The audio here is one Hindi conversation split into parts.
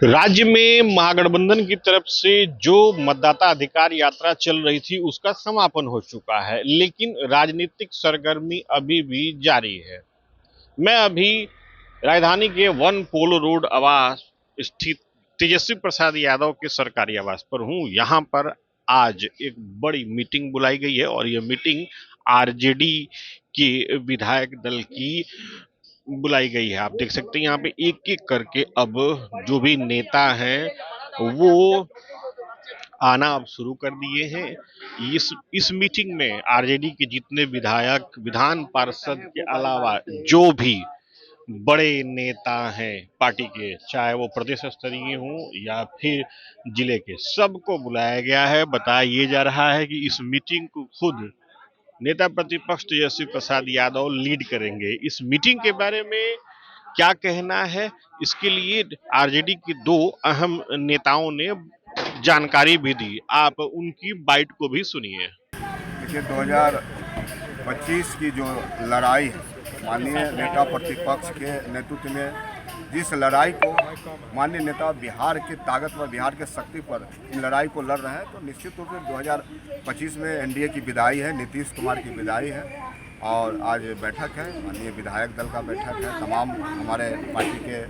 राज्य में महागठबंधन की तरफ से जो मतदाता अधिकार यात्रा चल रही थी उसका समापन हो चुका है, लेकिन राजनीतिक सरगर्मी अभी भी जारी है। मैं अभी राजधानी के वन पोलो रोड आवास स्थित तेजस्वी प्रसाद यादव के सरकारी आवास पर हूं। यहां पर आज एक बड़ी मीटिंग बुलाई गई है और यह मीटिंग आरजेडी के विधायक दल की बुलाई गई है। आप देख सकते हैं यहाँ पे एक एक करके अब जो भी नेता हैं वो आना अब शुरू कर दिए हैं। इस मीटिंग में आरजेडी के जितने विधायक, विधान पार्षद के अलावा जो भी बड़े नेता हैं पार्टी के, चाहे वो प्रदेश स्तरीय हों या फिर जिले के, सबको बुलाया गया है। बताया ये जा रहा है कि इस मीटिंग को खुद नेता प्रतिपक्ष तेजस्वी प्रसाद यादव लीड करेंगे। इस मीटिंग के बारे में क्या कहना है, इसके लिए आरजेडी के दो अहम नेताओं ने जानकारी भी दी। आप उनकी बाइट को भी सुनिए। देखिए, 2025 की जो लड़ाई है, माननीय नेता प्रतिपक्ष के नेतृत्व में जिस लड़ाई को माननीय नेता बिहार की ताकत व बिहार के शक्ति पर इन लड़ाई को लड़ रहे हैं, तो निश्चित रूप से 2025 में एनडीए की विदाई है, नीतीश कुमार की विदाई है। और आज बैठक है, माननीय विधायक दल का बैठक है। तमाम हमारे पार्टी के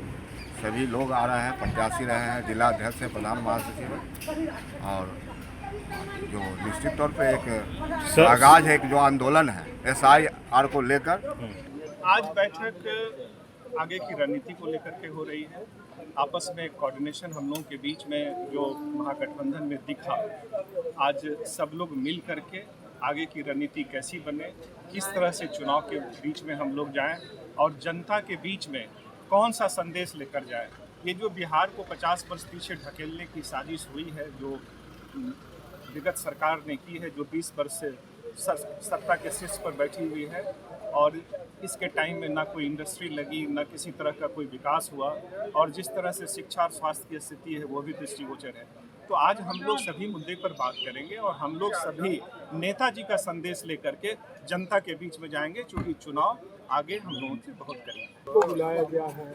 सभी लोग आ रहे हैं, प्रत्याशी रहे हैं, जिला अध्यक्ष है, प्रधान महासचिव है। और जो निश्चित तौर पे एक आगाज है, एक जो आंदोलन है SIR को लेकर। आज बैठक आगे की रणनीति को लेकर के हो रही है। आपस में कोऑर्डिनेशन हम लोगों के बीच में जो महागठबंधन में दिखा, आज सब लोग मिल करके आगे की रणनीति कैसी बने, किस तरह से चुनाव के बीच में हम लोग जाएं और जनता के बीच में कौन सा संदेश लेकर जाएं। ये जो बिहार को 50 वर्ष पीछे ढकेलने की साजिश हुई है, जो विगत सरकार ने की है, जो 20 वर्ष से सत्ता के शीर्ष पर बैठी हुई है और इसके टाइम में ना कोई इंडस्ट्री लगी, ना किसी तरह का कोई विकास हुआ, और जिस तरह से शिक्षा और स्वास्थ्य की स्थिति है वो भी दृष्टिगोचर है। तो आज हम लोग सभी मुद्दे पर बात करेंगे और हम लोग सभी नेताजी का संदेश लेकर के जनता के बीच में जाएंगे, क्योंकि चुनाव आगे हम लोगों से बहुत करेंगे। को बुलाया गया है,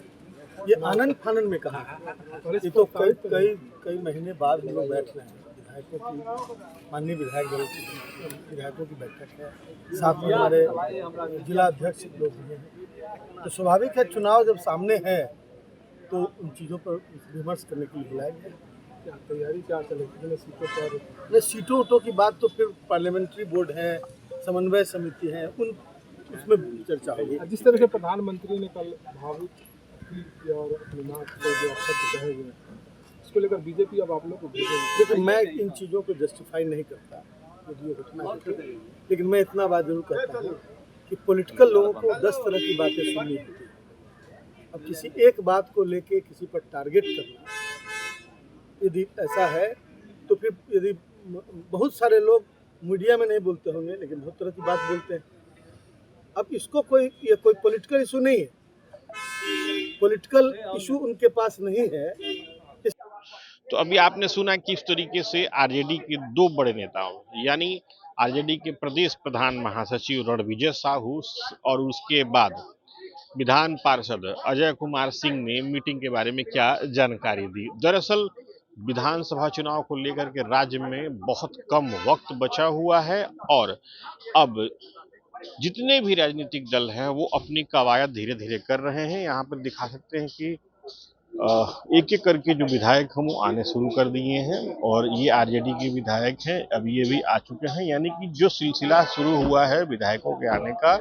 ये आनंद फानंद में कहा है। ये तो कई महीने बाद हम लोग बैठ रहे हैं। विधायकों की, माननीय विधायक दल की विधायकों की बैठक है, साथ में हमारे जिला अध्यक्ष लोग भी हैं। तो स्वाभाविक है, चुनाव जब सामने है तो उन चीज़ों पर विमर्श करने के लिए बुलाया गया। तैयारी क्या चलेगी सीटों पर? सीटों उटों की बात तो फिर पार्लियामेंट्री बोर्ड है, समन्वय समिति है, उसमें चर्चा होगी। जिस तरह से प्रधानमंत्री ने कल भावुक और अपनी मां को जो शब्द कहे हुए, इसको लेकर बीजेपी अब आप लोग को भेजेगी। लेकिन मैं इन चीज़ों को जस्टिफाई नहीं करता, यदि ये घटना है, लेकिन मैं इतना बात जरूर करता हूँ कि पॉलिटिकल लोगों को 10 तरह की बातें सुननी होती है। अब किसी एक बात को लेके किसी पर टारगेट करना, यदि ऐसा है तो फिर यदि बहुत सारे लोग मीडिया में नहीं बोलते होंगे, लेकिन बहुत तरह की बात बोलते हैं। अब इसको ये कोई पॉलिटिकल इशू नहीं है, पॉलिटिकल इशू उनके पास नहीं है। तो अभी आपने सुना किस तरीके से आरजेडी के दो बड़े नेताओं, यानी आरजेडी के प्रदेश प्रधान महासचिव रणविजय साहू और उसके बाद विधान पार्षद अजय कुमार सिंह ने मीटिंग के बारे में क्या जानकारी दी। दरअसल विधानसभा चुनाव को लेकर के राज्य में बहुत कम वक्त बचा हुआ है और अब जितने भी राजनीतिक दल हैं वो अपनी कवायद धीरे धीरे कर रहे हैं। यहाँ पर दिखा सकते हैं कि एक एक करके जो विधायक हैं वो आने शुरू कर दिए हैं और ये आरजेडी के विधायक हैं, अब ये भी आ चुके हैं। यानी कि जो सिलसिला शुरू हुआ है विधायकों के आने का,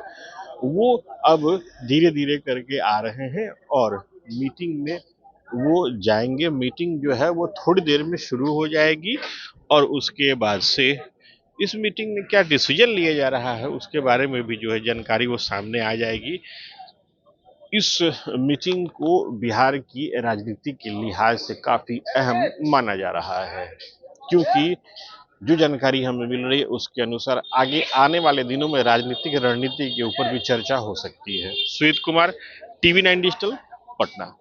वो अब धीरे धीरे करके आ रहे हैं और मीटिंग में वो जाएंगे। मीटिंग जो है वो थोड़ी देर में शुरू हो जाएगी और उसके बाद से इस मीटिंग में क्या डिसीजन लिया जा रहा है उसके बारे में भी जो है जानकारी वो सामने आ जाएगी। इस मीटिंग को बिहार की राजनीति के लिहाज से काफी अहम माना जा रहा है, क्योंकि जो जानकारी हमें मिल रही है उसके अनुसार आगे आने वाले दिनों में राजनीतिक रणनीति के ऊपर भी चर्चा हो सकती है। श्वेत कुमार, TV9 डिजिटल, पटना।